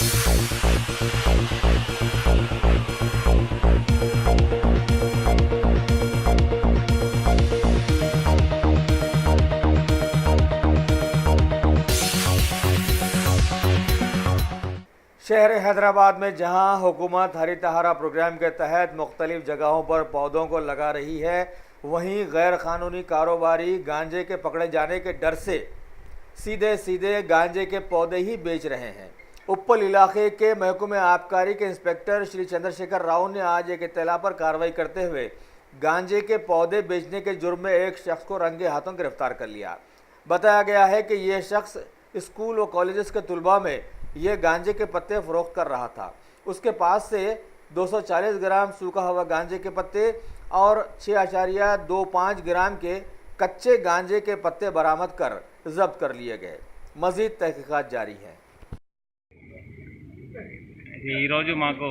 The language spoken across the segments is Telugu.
शहर हैदराबाद में जहां हुकूमत हरितहारा प्रोग्राम के तहत मुख्तलिफ जगहों पर पौधों को लगा रही है, वहीं गैर कानूनी कारोबारी गांजे के पकड़े जाने के डर से सीधे सीधे गांजे के पौधे ही बेच रहे हैं। उप्पल इलाके के महकमे आबकारी के इंस्पेक्टर श्री चंद्रशेखर राव ने आज एक इत्तला पर कार्रवाई करते हुए गांजे के पौधे बेचने के जुर्म में एक शख्स को रंगे हाथों गिरफ्तार कर लिया। बताया गया है कि यह शख्स स्कूल व कॉलेजेस के तुलबा में यह गांजे के पत्ते फरोख्त कर रहा था। उसके पास से 240 ग्राम सूखा हुआ गांजे के पत्ते और 6.25 ग्राम के कच्चे गांजे के पत्ते बरामद कर जब्त कर लिए गए। मजीद तहकीकात जारी है। ఈరోజు మాకు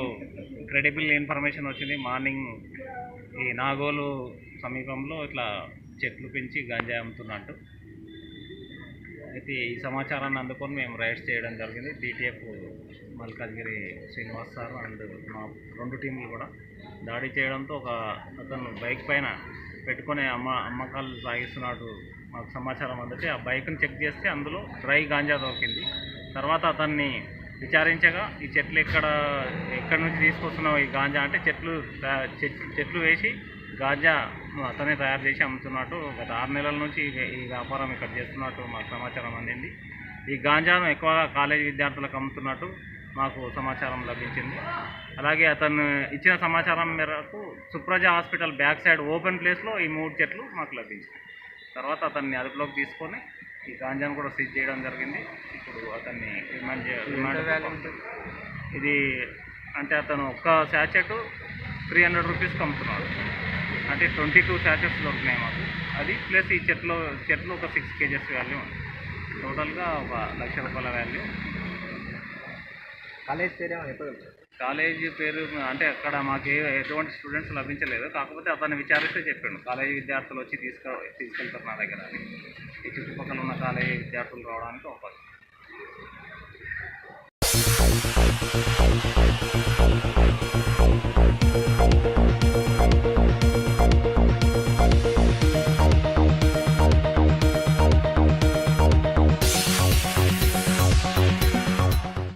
క్రెడిబుల్ ఇన్ఫర్మేషన్ వచ్చింది. మార్నింగ్ ఈ నాగోలు సమీపంలో ఇట్లా చెట్లు పెంచి గంజాయి అమ్ముతున్నట్టు. అయితే ఈ సమాచారాన్ని అందుకొని మేము రైడ్స్ చేయడం జరిగింది. DTF Malkajgiri Srinivas sir and మా 2 టీంలు కూడా దాడి చేయడంతో అతను బైక్ పైన పెట్టుకొని అమ్మకాలు సాగిస్తున్నట్టు మాకు సమాచారం అందుతే ఆ బైక్ని చెక్ చేస్తే అందులో డ్రై గాంజా దొరికింది. తర్వాత అతన్ని విచారించగా ఈ చెట్లు ఎక్కడి నుంచి తీసుకొస్తున్నావు ఈ గాంజా అంటే చెట్లు వేసి గాంజా అతనే తయారు చేసి అమ్ముతున్నట్టు గత 6 నెలల నుంచి ఈ వ్యాపారం ఇక్కడ చేస్తున్నట్టు మాకు సమాచారం అందింది. ఈ గాంజాను ఎక్కువగా కాలేజీ విద్యార్థులకు అమ్ముతున్నట్టు మాకు సమాచారం లభించింది. అలాగే అతను ఇచ్చిన సమాచారం మేరకు Supraja hospital back side open ప్లేస్లో ఈ 3 చెట్లు మాకు లభించాయి. తర్వాత అతన్ని అదుపులోకి తీసుకొని ఈ గాంజాను కూడా సీజ్ చేయడం జరిగింది. ఇప్పుడు అతన్ని రిమాండ్ ఇది అంటే అతను ఒక్క శాచెట్ 300 రూపీస్కి అమ్ముతున్నాడు. అంటే 22 శాచెట్స్ దొరికినాయి మాకు. అది ప్లస్ ఈ చెట్లు ఒక 6 kgs వాల్యూ ఉంది. టోటల్గా ఒక ₹1,00,000 వాల్యూ. కాలేజీ పేరు అంటే అక్కడ మాకు ఎటువంటి స్టూడెంట్స్ లభించలేదు. కాకపోతే అతన్ని విచారిస్తే చెప్పాడు కాలేజీ విద్యార్థులు వచ్చి తీసుకెళ్తారు నా దగ్గర అని. ఈ చుట్టుపక్కల ఉన్న కాలేజీ విద్యార్థులు రావడానికి అవకాశం.